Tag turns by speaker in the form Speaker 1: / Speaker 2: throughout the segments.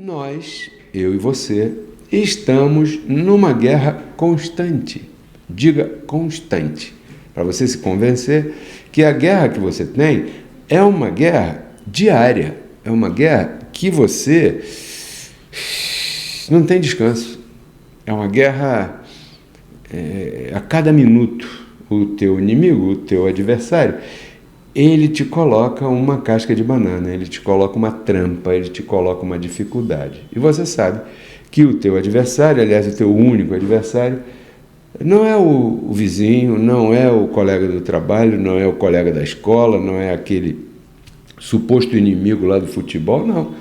Speaker 1: Nós, eu e você, estamos numa guerra constante. Diga constante, para você se convencer que a guerra que você tem é uma guerra diária, é uma guerra que você não tem descanso. É uma guerra a cada minuto. O teu inimigo, o teu adversário, ele te coloca uma casca de banana, ele te coloca uma trampa, ele te coloca uma dificuldade. E você sabe que o teu adversário, aliás, o teu único adversário, não é o vizinho, não é o colega do trabalho, não é o colega da escola, não é aquele suposto inimigo lá do futebol, não.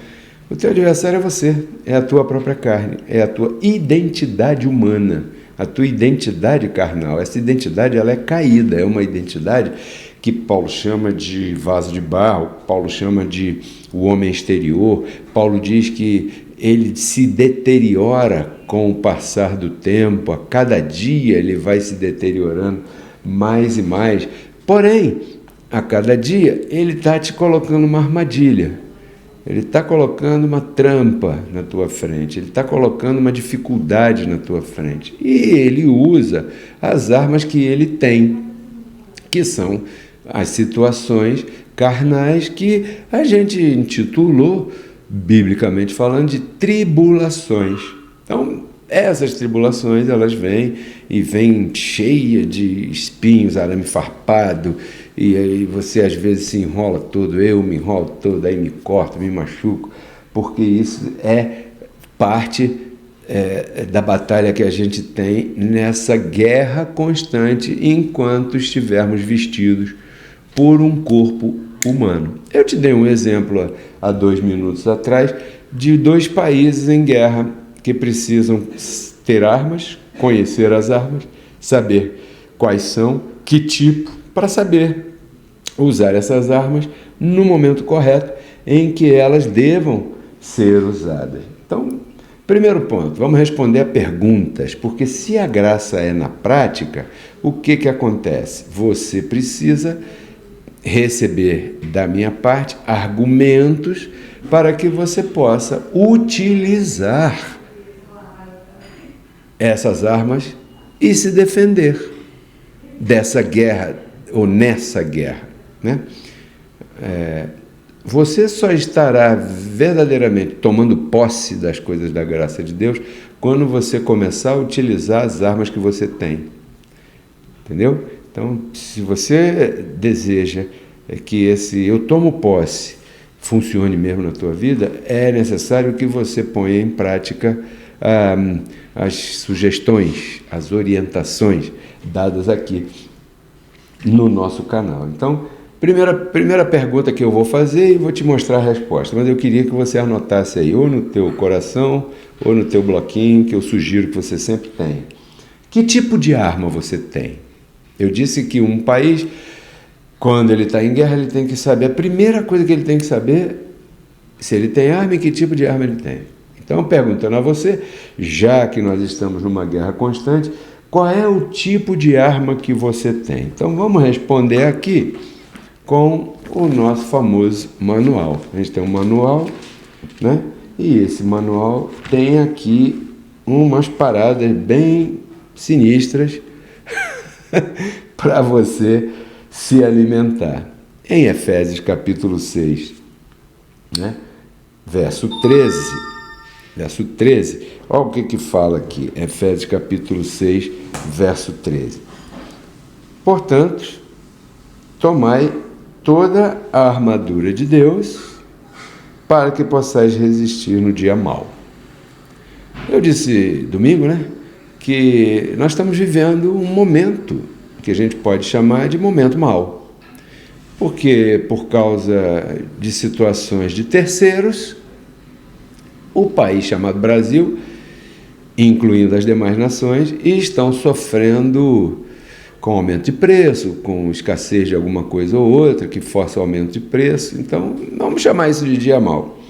Speaker 1: O teu adversário é você, é a tua própria carne, é a tua identidade humana, a tua identidade carnal. Essa identidade ela é caída, é uma identidade que Paulo chama de vaso de barro, Paulo chama de o homem exterior. Paulo diz que ele se deteriora com o passar do tempo, a cada dia ele vai se deteriorando mais e mais. Porém, a cada dia ele está te colocando uma armadilha, ele está colocando uma trampa na tua frente, ele está colocando uma dificuldade na tua frente. E ele usa as armas que ele tem, que são as situações carnais que a gente intitulou, biblicamente falando, de tribulações. Então, essas tribulações, elas vêm e vêm cheia de espinhos, arame farpado, e aí você às vezes se enrola todo, eu me enrolo todo, aí me corto, me machuco, porque isso é parte da batalha que a gente tem nessa guerra constante enquanto estivermos vestidos por um corpo humano. Eu te dei um exemplo há 2 minutos atrás de 2 países em guerra que precisam ter armas, conhecer as armas, saber quais são, que tipo, para saber usar essas armas no momento correto em que elas devam ser usadas. Então, primeiro ponto, vamos responder a perguntas, porque se a graça é na prática, o que acontece? Você precisa receber da minha parte argumentos para que você possa utilizar essas armas e se defender dessa guerra ou nessa guerra, né? Você só estará verdadeiramente tomando posse das coisas da graça de Deus quando você começar a utilizar as armas que você tem. Entendeu? Então, se você deseja que esse eu tomo posse funcione mesmo na tua vida, é necessário que você ponha em prática as sugestões, as orientações dadas aqui no nosso canal. Então, primeira pergunta que eu vou fazer e vou te mostrar a resposta, mas eu queria que você anotasse aí, ou no teu coração, ou no teu bloquinho, que eu sugiro que você sempre tenha. Que tipo de arma você tem? Eu disse que um país, quando ele está em guerra, ele tem que saber, a primeira coisa que ele tem que saber, se ele tem arma e que tipo de arma ele tem. Então, perguntando a você, já que nós estamos numa guerra constante, qual é o tipo de arma que você tem? Então, vamos responder aqui com o nosso famoso manual. A gente tem um manual, né? E esse manual tem aqui umas paradas bem sinistras para você se alimentar. Em Efésios capítulo 6, né? Verso 13, olha o que fala aqui, Efésios capítulo 6, verso 13. Portanto, tomai toda a armadura de Deus para que possais resistir no dia mau. Eu disse domingo, né, que nós estamos vivendo um momento que a gente pode chamar de momento mau, porque por causa de situações de terceiros, o país chamado Brasil, incluindo as demais nações, estão sofrendo com aumento de preço, com escassez de alguma coisa ou outra, que força o aumento de preço. Então, vamos chamar isso de dia mau.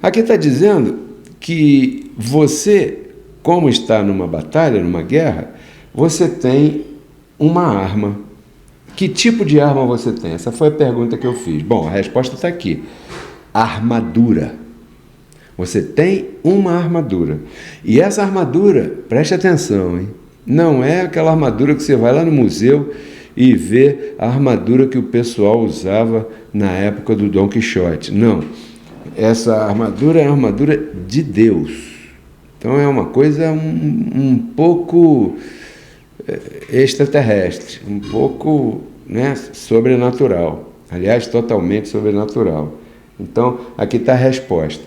Speaker 1: Aqui está dizendo que você, como está numa batalha, numa guerra, você tem uma arma. Que tipo de arma você tem? Essa foi a pergunta que eu fiz. Bom, a resposta está aqui. Armadura. Você tem uma armadura. E essa armadura, preste atenção, hein? Não é aquela armadura que você vai lá no museu e vê a armadura que o pessoal usava na época do Dom Quixote. Não. Essa armadura é a armadura de Deus. Então é uma coisa um pouco extraterrestre, um pouco, né, sobrenatural. Aliás, totalmente sobrenatural. Então, aqui está a resposta.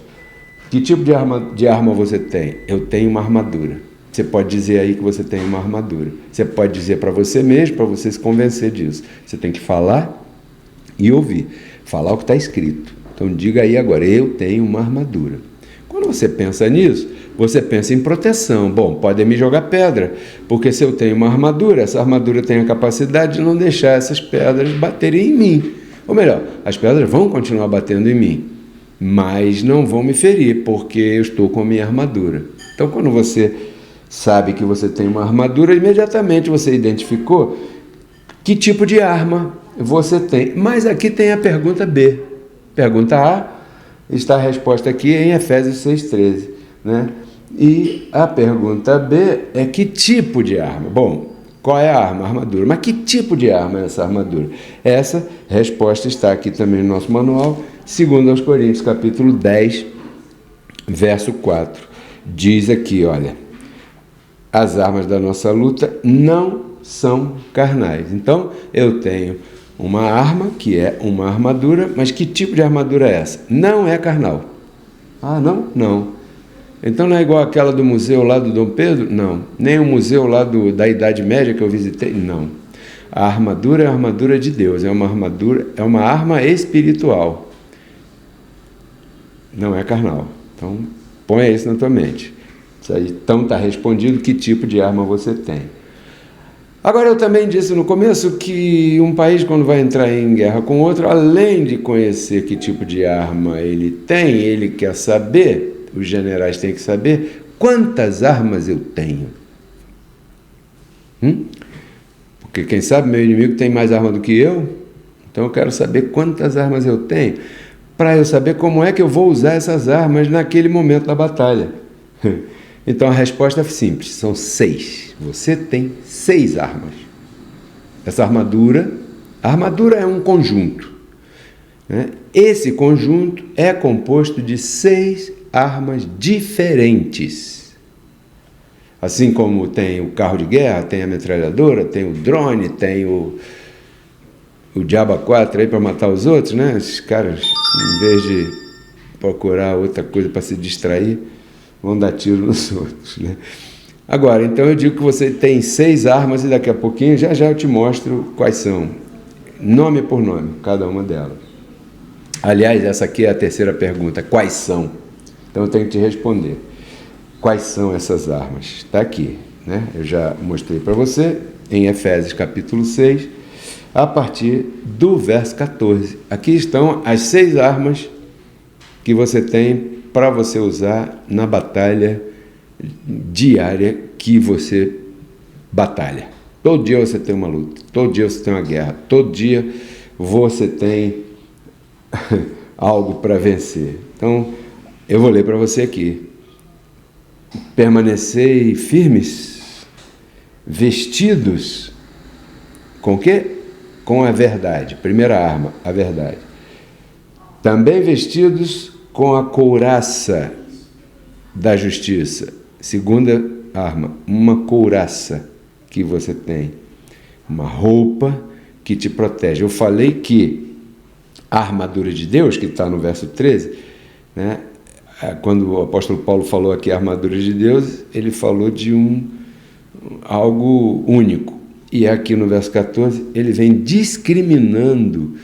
Speaker 1: Que tipo de arma você tem? Eu tenho uma armadura. Você pode dizer aí que você tem uma armadura. Você pode dizer para você mesmo, para você se convencer disso. Você tem que falar e ouvir. Falar o que está escrito. Então, diga aí agora, eu tenho uma armadura. Quando você pensa nisso, você pensa em proteção. Bom, podem me jogar pedra, porque se eu tenho uma armadura, essa armadura tem a capacidade de não deixar essas pedras baterem em mim. Ou melhor, as pedras vão continuar batendo em mim, mas não vão me ferir, porque eu estou com a minha armadura. Então, quando você sabe que você tem uma armadura, imediatamente você identificou que tipo de arma você tem. Mas aqui tem a pergunta B. Pergunta A, está a resposta aqui em Efésios 6,13, né? E a pergunta B é que tipo de arma? Bom, qual é a arma? A armadura. Mas que tipo de arma é essa armadura? Essa resposta está aqui também no nosso manual, 2 Coríntios, capítulo 10, verso 4. Diz aqui, olha, as armas da nossa luta não são carnais. Então, eu tenho uma arma, que é uma armadura, mas que tipo de armadura é essa? Não é carnal. Ah, não? Não. Então não é igual aquela do museu lá do Dom Pedro? Não. Nem o museu lá da Idade Média que eu visitei? Não. A armadura é a armadura de Deus, é uma armadura, é uma arma espiritual. Não é carnal. Então, ponha isso na tua mente. Isso aí, então está respondido que tipo de arma você tem. Agora, eu também disse no começo que um país, quando vai entrar em guerra com outro, além de conhecer que tipo de arma ele tem, ele quer saber, os generais têm que saber, quantas armas eu tenho. Porque quem sabe meu inimigo tem mais arma do que eu, então eu quero saber quantas armas eu tenho, para eu saber como é que eu vou usar essas armas naquele momento da batalha. Então a resposta é simples, são 6. Você tem 6 armas. Essa armadura, a armadura é um conjunto, né? Esse conjunto é composto de 6 armas diferentes. Assim como tem o carro de guerra, tem a metralhadora, tem o drone, tem o Diabo 4 aí para matar os outros, né? Esses caras, em vez de procurar outra coisa para se distrair, vão dar tiro nos outros, né? Agora, então eu digo que você tem 6 armas e daqui a pouquinho, já eu te mostro quais são, nome por nome, cada uma delas. Aliás, essa aqui é a terceira pergunta, quais são? Então eu tenho que te responder. Quais são essas armas? Está aqui, né? Eu já mostrei para você em Efésios capítulo 6, a partir do verso 14. Aqui estão as 6 armas que você tem para você usar na batalha diária que você batalha. Todo dia você tem uma luta, todo dia você tem uma guerra, todo dia você tem algo para vencer. Então, eu vou ler para você aqui. Permanecei firmes, vestidos com o quê? Com a verdade. Primeira arma, a verdade. Também vestidos com a couraça da justiça. Segunda arma, uma couraça que você tem. Uma roupa que te protege. Eu falei que a armadura de Deus, que está no verso 13, né? Quando o apóstolo Paulo falou aqui a armadura de Deus, ele falou de algo único. E aqui no verso 14, ele vem discriminando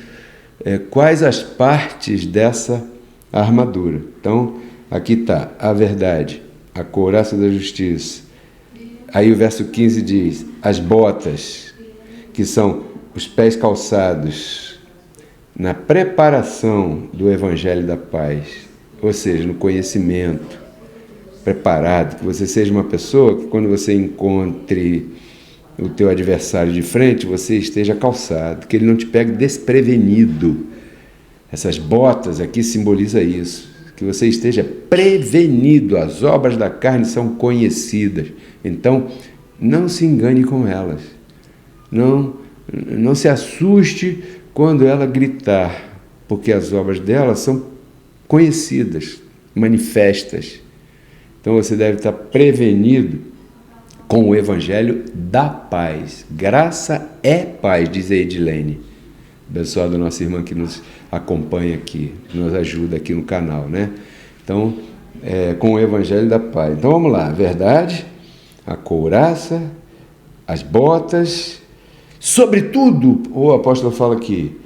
Speaker 1: quais as partes dessa armadura. Então, aqui está a verdade, a couraça da justiça. Aí o verso 15 diz, as botas, que são os pés calçados na preparação do evangelho da paz, ou seja, no conhecimento, preparado, que você seja uma pessoa que quando você encontre o teu adversário de frente, você esteja calçado, que ele não te pegue desprevenido. Essas botas aqui simbolizam isso, que você esteja prevenido. As obras da carne são conhecidas. Então, não se engane com elas. Não se assuste quando ela gritar, porque as obras dela são conhecidas, manifestas. Então você deve estar prevenido com o Evangelho da paz. Graça é paz, diz a Edilene, abençoada nossa irmã que nos acompanha aqui, que nos ajuda aqui no canal, né? Então, com o Evangelho da paz. Então vamos lá, a verdade, a couraça, as botas, sobretudo, o apóstolo fala aqui,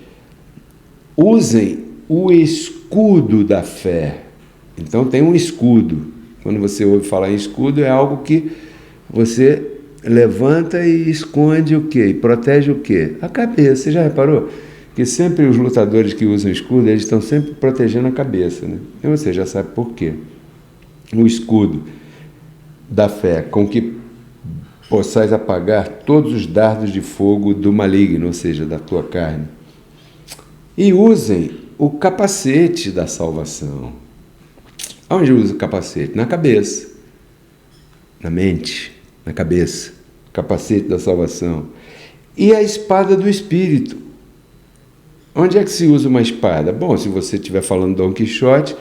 Speaker 1: usem o escudo da fé. Então tem um escudo. Quando você ouve falar em escudo, é algo que você levanta e esconde o quê? E protege o quê? A cabeça. Você já reparou? Que sempre os lutadores que usam escudo, eles estão sempre protegendo a cabeça, né? E você já sabe por quê. O escudo da fé, com que possais apagar todos os dardos de fogo do maligno, ou seja, da tua carne. E usem o capacete da salvação. Onde usa o capacete? Na cabeça, na mente, na cabeça. Capacete da salvação. E a espada do Espírito. Onde é que se usa uma espada? Bom, se você estiver falando Dom Quixote,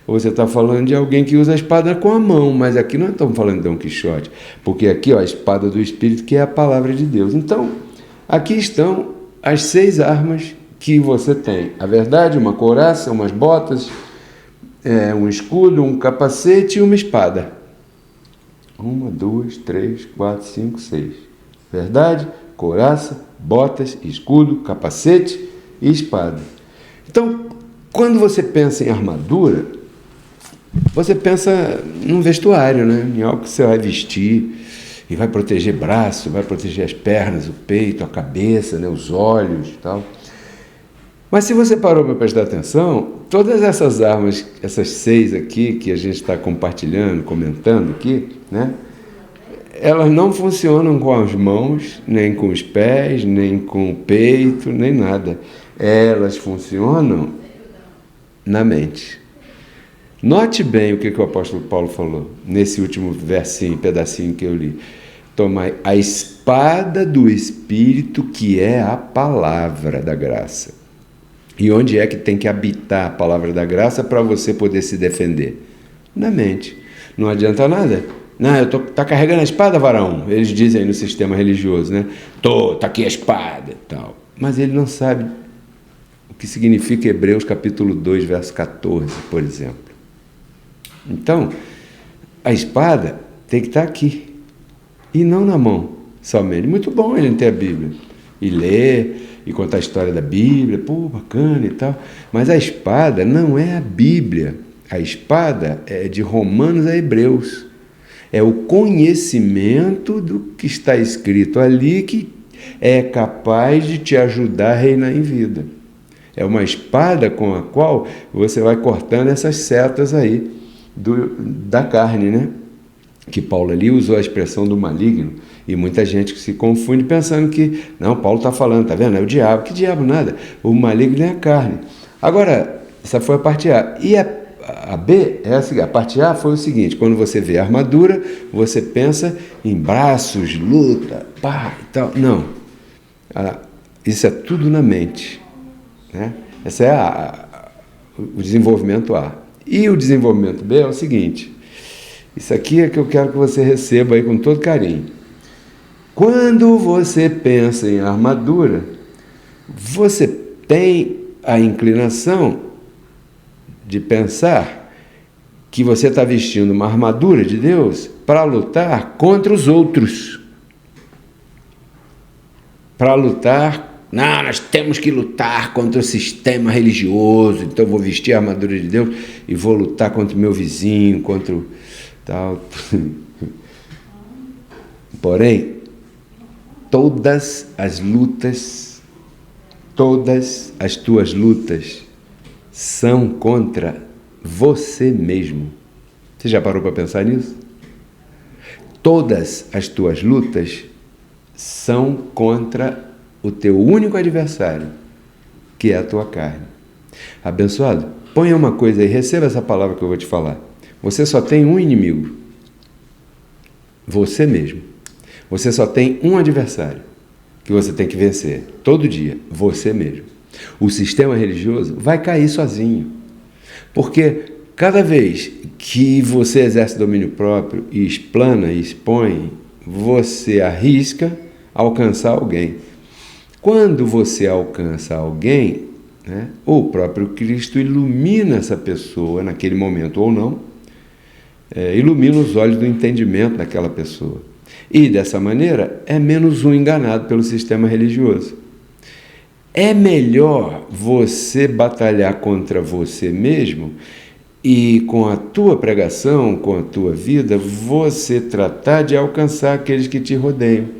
Speaker 1: você está falando de alguém que usa a espada com a mão, mas aqui não estamos falando de Dom Quixote, porque aqui, ó, a espada do Espírito, que é a palavra de Deus. Então, aqui estão as 6 armas que você tem. A verdade, uma couraça, umas botas, um escudo, um capacete e uma espada. 1, 2, 3, 4, 5, 6. Verdade, couraça, botas, escudo, capacete e espada. Então, quando você pensa em armadura, você pensa num vestuário, né? Em algo que você vai vestir e vai proteger braço, vai proteger as pernas, o peito, a cabeça, né? Os olhos e tal. Mas se você parou para prestar atenção, todas essas armas, essas 6 aqui que a gente está compartilhando, comentando aqui, né? Elas não funcionam com as mãos, nem com os pés, nem com o peito, nem nada. Elas funcionam na mente. Note bem o que o apóstolo Paulo falou nesse último versinho, pedacinho que eu li. Tomai a espada do Espírito, que é a palavra da graça. E onde é que tem que habitar a palavra da graça para você poder se defender? Na mente. Não adianta nada. Não, tá carregando a espada, varão? Eles dizem aí no sistema religioso, né? Tá aqui a espada e tal. Mas ele não sabe o que significa Hebreus capítulo 2, verso 14, por exemplo. Então, a espada tem que estar aqui. E não na mão somente. Muito bom ele ter a Bíblia. E ler, e contar a história da Bíblia. Pô, bacana e tal. Mas a espada não é a Bíblia. A espada é de Romanos a Hebreus. É o conhecimento do que está escrito ali que é capaz de te ajudar a reinar em vida. É uma espada com a qual você vai cortando essas setas aí da carne, né? Que Paulo ali usou a expressão do maligno. E muita gente que se confunde pensando que, não, Paulo está falando, tá vendo? É o diabo. Que diabo nada? O maligno é a carne. Agora, essa foi a parte A. E a B, a parte A foi o seguinte: quando você vê a armadura, você pensa em braços, luta, pá e tal. Não. Isso é tudo na mente, né? Esse é o desenvolvimento A. E o desenvolvimento B é o seguinte: isso aqui é que eu quero que você receba aí com todo carinho. Quando você pensa em armadura, você tem a inclinação de pensar que você está vestindo uma armadura de Deus para lutar contra os outros. Para lutar, não, nós temos que lutar contra o sistema religioso, então eu vou vestir a armadura de Deus e vou lutar contra o meu vizinho, contra o tal. Porém, todas as tuas lutas são contra você mesmo. Você já parou para pensar nisso? Todas as tuas lutas são contra o teu único adversário, que é a tua carne. Abençoado, Ponha uma coisa aí, receba essa palavra que eu vou te falar. Você só tem um inimigo. Você mesmo. Você só tem um adversário que você tem que vencer todo dia. Você mesmo. O sistema religioso vai cair sozinho. Porque cada vez que você exerce domínio próprio e explana e expõe, você arrisca alcançar alguém. Quando você alcança alguém, né, o próprio Cristo ilumina essa pessoa naquele momento ou não, ilumina os olhos do entendimento daquela pessoa. E dessa maneira é menos um enganado pelo sistema religioso. É melhor você batalhar contra você mesmo e com a tua pregação, com a tua vida, você tratar de alcançar aqueles que te rodeiam.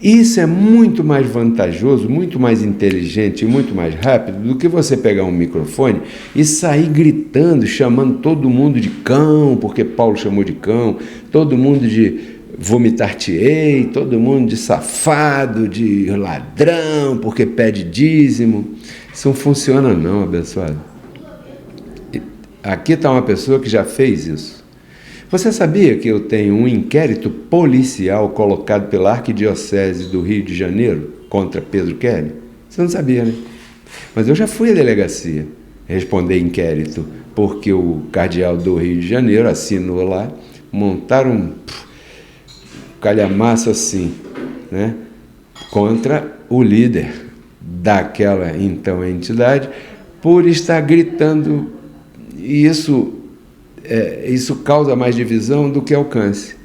Speaker 1: Isso é muito mais vantajoso, muito mais inteligente e muito mais rápido do que você pegar um microfone e sair gritando, chamando todo mundo de cão, porque Paulo chamou de cão, todo mundo de vomitar-te-ei, todo mundo de safado, de ladrão, porque pede dízimo. Isso não funciona não, abençoado. Aqui está uma pessoa que já fez isso. Você sabia que eu tenho um inquérito policial colocado pela Arquidiocese do Rio de Janeiro contra Pedro Kelly? Você não sabia, né? Mas eu já fui à delegacia responder inquérito, porque o cardeal do Rio de Janeiro assinou lá, montaram um calhamaço assim, né, contra o líder daquela então entidade por estar gritando, e isso causa mais divisão do que alcance.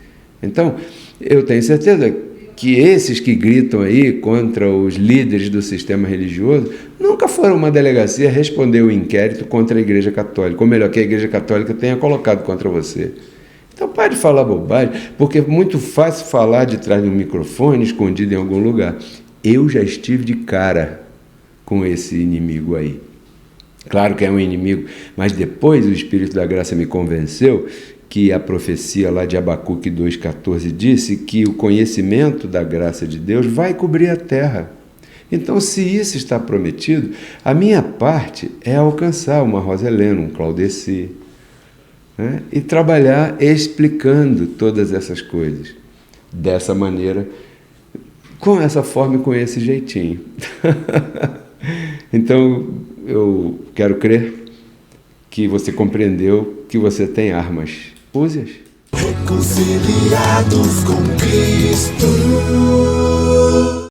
Speaker 1: Então, eu tenho certeza que esses que gritam aí contra os líderes do sistema religioso nunca foram a uma delegacia responder o inquérito contra a Igreja Católica, ou melhor, que a Igreja Católica tenha colocado contra você. Então pare de falar bobagem, porque é muito fácil falar de trás de um microfone, escondido em algum lugar. Eu já estive de cara com esse inimigo aí. Claro que é um inimigo, mas depois o Espírito da Graça me convenceu que a profecia lá de Abacuque 2,14 disse que o conhecimento da graça de Deus vai cobrir a terra. Então, se isso está prometido, a minha parte é alcançar uma Rosa Helena, um Claudeci, né, e trabalhar explicando todas essas coisas dessa maneira, com essa forma e com esse jeitinho. Então, eu quero crer que você compreendeu que você tem armas. Use-as.
Speaker 2: Reconciliados com Cristo.